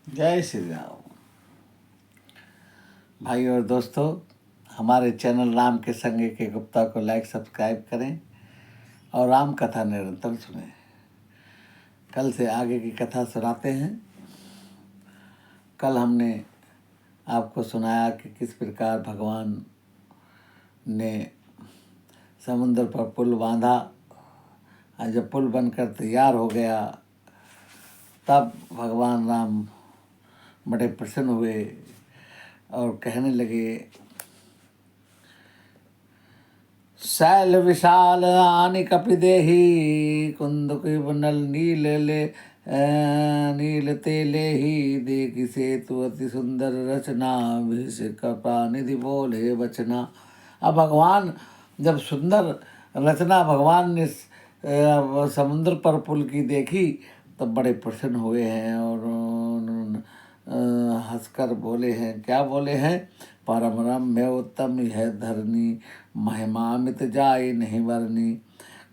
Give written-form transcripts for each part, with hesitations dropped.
जय श्री राम। भाई और दोस्तों, हमारे चैनल राम के संगे के गुप्ता को लाइक सब्सक्राइब करें और राम कथा निरंतर सुनें। कल से आगे की कथा सुनाते हैं। कल हमने आपको सुनाया कि किस प्रकार भगवान ने समुद्र पर पुल बांधा और जब पुल बनकर तैयार हो गया तब भगवान राम बड़े प्रसन्न हुए और कहने लगे, शैल विशाल आनि कपिदेहि कुंदुक नल नील ले नील तेले ही देखि सेतु अति सुंदर रचना विष कपा निधि बोले बचना। अब भगवान जब सुंदर रचना भगवान ने समुद्र पर पुल की देखी तब बड़े प्रसन्न हुए हैं और हंसकर बोले हैं। क्या बोले हैं? परम रम्य उत्तम यह धरनी महिमा मित जाय नहीं वरनी।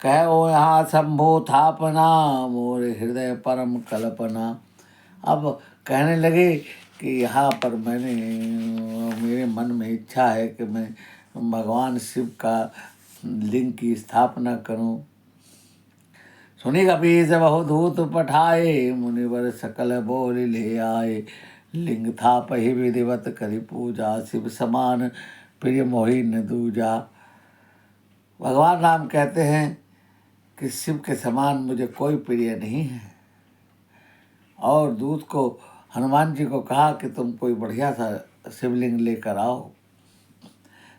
कहो यहाँ शंभो थापना मोर हृदय परम कल्पना। अब कहने लगे कि यहाँ पर मेरे मन में इच्छा है कि मैं भगवान शिव का लिंग की स्थापना करूं। सुनी कपीस बहुधूत पठाए मुनिवर सकल बोल ले आए। लिंग था पही विधिवत करी पूजा शिव समान प्रिय मोहि न दूजा। भगवान राम कहते हैं कि शिव के समान मुझे कोई प्रिय नहीं है। और दूत को हनुमान जी को कहा कि तुम कोई बढ़िया सा शिवलिंग लेकर आओ।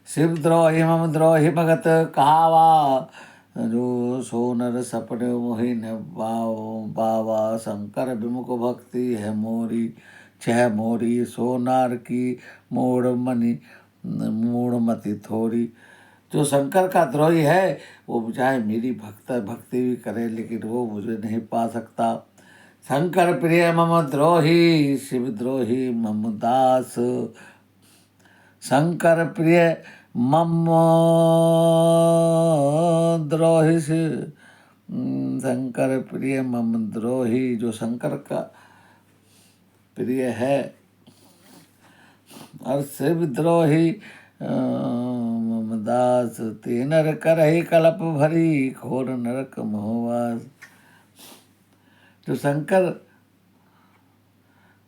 शिव द्रोही मम द्रोही भगत कहावा जो सोनर सपने मोहि न बावा। शंकर विमुख भक्ति है मोरी छह मोरी सोनार की मूढ़मति थोड़ी। जो शंकर का द्रोही है वो चाहे मेरी भक्ति भी करे लेकिन वो मुझे नहीं पा सकता। शंकर प्रिय मम द्रोही शिव द्रोही मम दास। शंकर प्रिय मम द्रोही शंकर प्रिय मम द्रोही। जो शंकर का प्रिय है और शिव द्रोही मम दास। ते नर करहि कलप भरी घोर नरक मोहवास। जो शंकर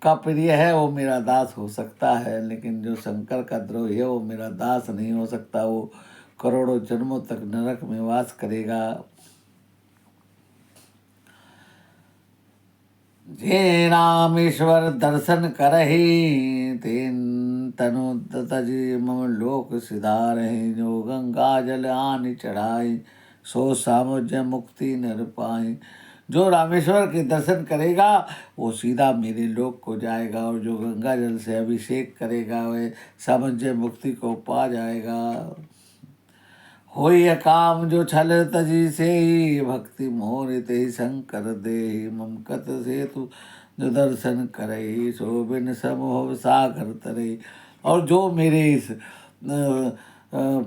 का प्रिय है वो मेरा दास हो सकता है लेकिन जो शंकर का द्रोही है वो मेरा दास नहीं हो सकता। वो करोड़ों जन्मों तक नरक में वास करेगा। जे रामेश्वर दर्शन करहि तेन तनु तजी मम लोक सिधारहि। जो गंगा जल आनि चढ़ाई सो सामुज्य मुक्ति नर पाई। जो रामेश्वर के दर्शन करेगा वो सीधा मेरे लोक को जाएगा और जो गंगा जल से अभिषेक करेगा वह सामुज्य मुक्ति को पा जाएगा। होय काम जो छल तजी से ही भक्ति मोर ते शंकर दे। ममकत से तू जो दर्शन करे सो बिन समोह सागर तरे। और जो मेरे इस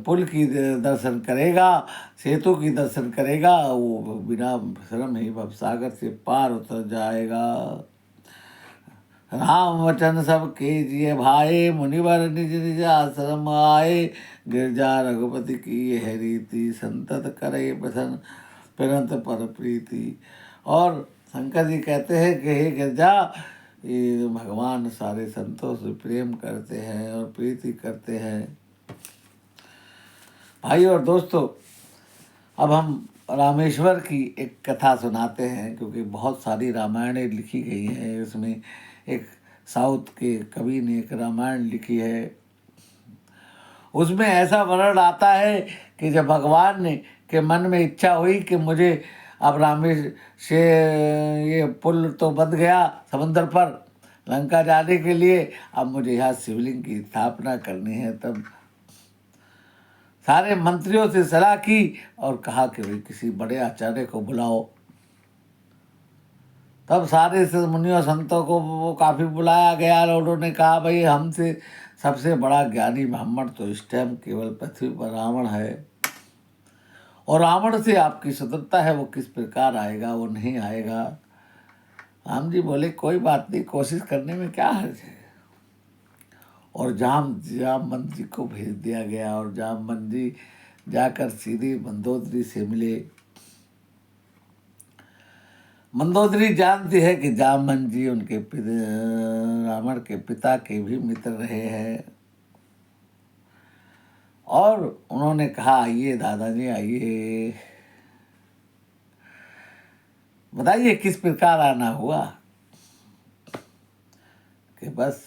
पुल की दर्शन करेगा सेतु की दर्शन करेगा वो बिना श्रम ही भवसागर से पार उतर जाएगा। राम वचन सब कीजिए भाई मुनिवर निज निज आश्रम आए। गिरजा रघुपति की यह रीति संतत करे प्रसन्न पिरंत पर प्रीति। और शंकर जी कहते हैं कि हे गिरजा ये भगवान सारे संतों से प्रेम करते हैं और प्रीति करते हैं। भाई और दोस्तों, अब हम रामेश्वर की एक कथा सुनाते हैं क्योंकि बहुत सारी रामायणें लिखी गई हैं। इसमें एक साउथ के कवि ने एक रामायण लिखी है। उसमें ऐसा वर्णन आता है कि जब भगवान ने के मन में इच्छा हुई कि मुझे अब रामेश्वर से ये पुल तो बंध गया समुद्र पर लंका जाने के लिए, अब मुझे यहाँ शिवलिंग की स्थापना करनी है। तब सारे मंत्रियों से सलाह की और कहा कि भाई किसी बड़े आचार्य को बुलाओ। तब सारे मुनियों संतों को वो काफ़ी बुलाया गया और उन्होंने कहा भाई हमसे सबसे बड़ा ज्ञानी ब्राह्मण तो इस टाइम केवल पृथ्वी पर रावण है और रावण से आपकी स्वतंत्रता है वो किस प्रकार आएगा, वो नहीं आएगा। राम जी बोले कोई बात नहीं, कोशिश करने में क्या हर्ज है। और जामवंत जी को भेज दिया गया और जामवंत जी जाकर सीधे मंदोदरी से मिले। मंदोदरी जानती है कि जामवंत जी उनके रावण के पिता के भी मित्र रहे हैं, और उन्होंने कहा आइए दादाजी आइए, बताइए किस प्रकार आना हुआ। कि बस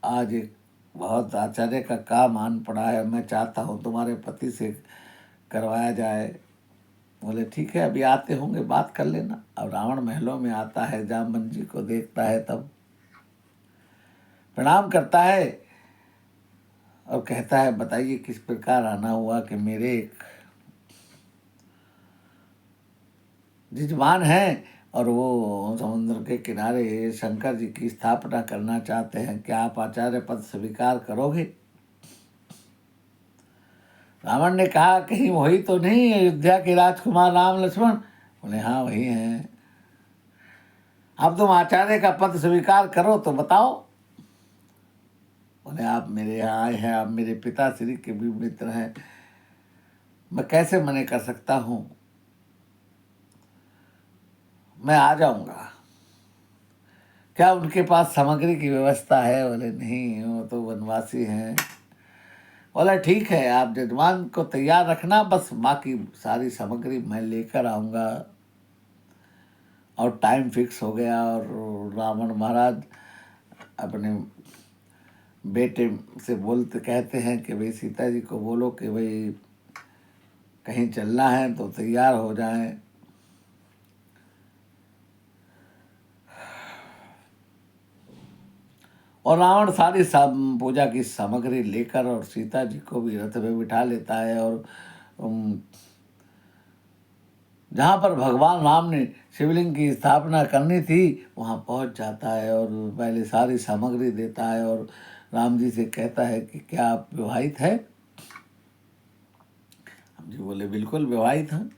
आज एक बहुत आश्चर्य का काम आन पड़ा है, मैं चाहता हूँ तुम्हारे पति से करवाया जाए। बोले ठीक है, अभी आते होंगे, बात कर लेना। अब रावण महलों में आता है, जामवंत जी को देखता है, तब प्रणाम करता है और कहता है बताइए किस प्रकार आना हुआ कि मेरे एक जजमान हैं और वो समुद्र के किनारे शंकर जी की स्थापना करना चाहते हैं, क्या आप आचार्य पद स्वीकार करोगे। रावण ने कहा कहीं वही तो नहीं अयोध्या के राजकुमार राम लक्ष्मण। बोले हाँ वही हैं। अब तुम आचार्य का पद स्वीकार करो तो बताओ। बोले आप मेरे यहाँ आए हैं, आप मेरे पिताश्री के भी मित्र हैं, मैं कैसे मना कर सकता हूँ, मैं आ जाऊंगा। क्या उनके पास सामग्री की व्यवस्था है। बोले नहीं, वो तो वनवासी हैं। बोला ठीक है, आप जजमान को तैयार रखना, बस बाकी सारी सामग्री मैं लेकर आऊँगा। और टाइम फिक्स हो गया और रावण महाराज अपने बेटे से बोलते कहते हैं कि भाई सीता जी को बोलो कि भाई कहीं चलना है तो तैयार हो जाएं। और रावण सारी पूजा की सामग्री लेकर और सीता जी को भी रथ में बिठा लेता है और जहाँ पर भगवान राम ने शिवलिंग की स्थापना करनी थी वहाँ पहुँच जाता है और पहले सारी सामग्री देता है और राम जी से कहता है कि क्या आप विवाहित है। राम जी बोले बिल्कुल विवाहित हैं।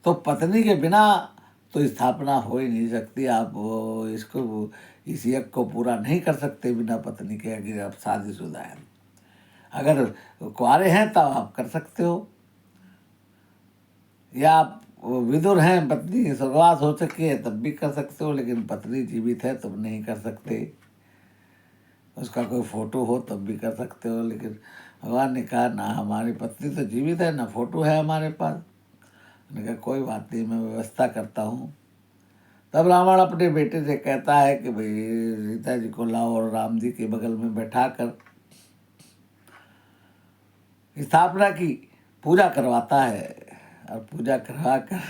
तो पत्नी के बिना तो स्थापना हो ही नहीं सकती, आप इसको इस यज्ञ को पूरा नहीं कर सकते बिना पत्नी के, अगर आप शादीशुदा हैं। अगर कुंवारे हैं तब आप कर सकते हो, या आप विदुर हैं, पत्नी की स्वर्गवास हो चुकी है तब भी कर सकते हो, लेकिन पत्नी जीवित है तब नहीं कर सकते। उसका कोई फोटो हो तब भी कर सकते हो, लेकिन भगवान ने कहा ना हमारी पत्नी तो जीवित है, ना फोटो है हमारे पास। मैंने कहा कोई बात नहीं, मैं व्यवस्था करता हूँ। तब रावण अपने बेटे से कहता है कि भाई सीता जी को लाओ और राम जी के बगल में बैठा कर स्थापना की पूजा करवाता है। और पूजा करवा कर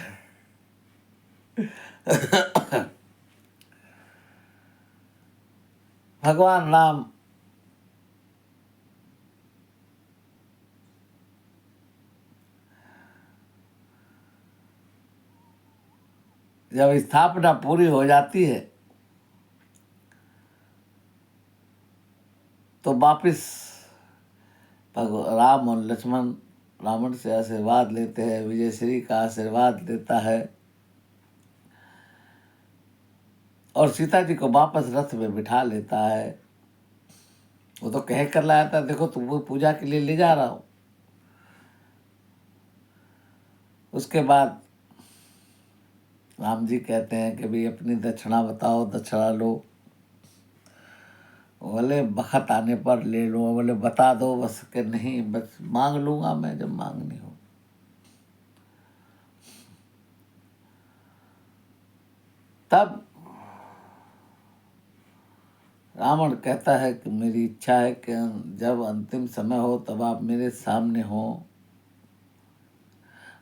भगवान राम जब स्थापना पूरी हो जाती है तो वापिस राम और लक्ष्मण रावण से आशीर्वाद लेते हैं, विजय श्री का आशीर्वाद देता है और सीता जी को वापस रथ में बिठा लेता है। वो तो कह कर लाया था देखो तुमको पूजा के लिए ले जा रहा हूँ। उसके बाद राम जी कहते हैं कि भाई अपनी दक्षिणा बताओ, दक्षिणा लो। बोले बखत आने पर ले लो। बोले बता दो बस कि नहीं, बस मांग लूँगा मैं जब मांगनी हो। तब रावण कहता है कि मेरी इच्छा है कि जब अंतिम समय हो तब आप मेरे सामने हो।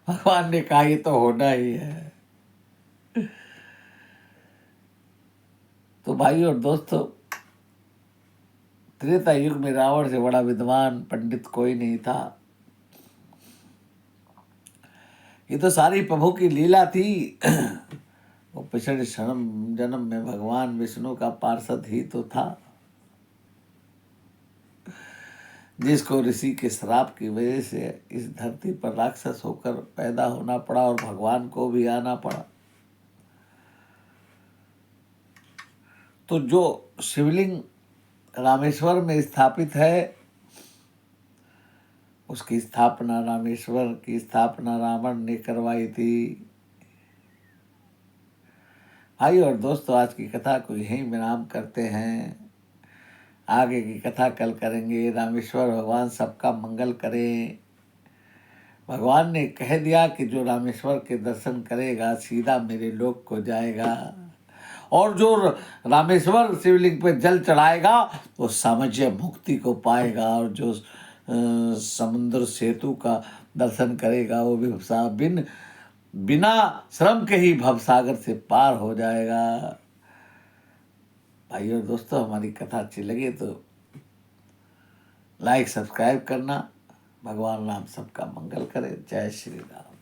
भगवान ने कहा ये तो होना ही है। तो भाई और दोस्तों, त्रेता युग में रावण से बड़ा विद्वान पंडित कोई नहीं था। ये तो सारी प्रभु की लीला थी। वो पिछले जन्म में भगवान विष्णु का पार्षद ही तो था, जिसको ऋषि के श्राप की वजह से इस धरती पर राक्षस होकर पैदा होना पड़ा और भगवान को भी आना पड़ा। तो जो शिवलिंग रामेश्वर में स्थापित है, उसकी स्थापना, रामेश्वर की स्थापना रावण ने करवाई थी। भाई और दोस्तों, आज की कथा को यहीं विराम करते हैं। आगे की कथा कल करेंगे। रामेश्वर भगवान सबका मंगल करें। भगवान ने कह दिया कि जो रामेश्वर के दर्शन करेगा सीधा मेरे लोक को जाएगा, और जो रामेश्वर शिवलिंग पे जल चढ़ाएगा वो सामज्य मुक्ति को पाएगा, और जो समुद्र सेतु का दर्शन करेगा वो भी बिना श्रम के ही भवसागर से पार हो जाएगा। भाई और दोस्तों, हमारी कथा अच्छी लगे तो लाइक सब्सक्राइब करना। भगवान राम सबका मंगल करे। जय श्री राम।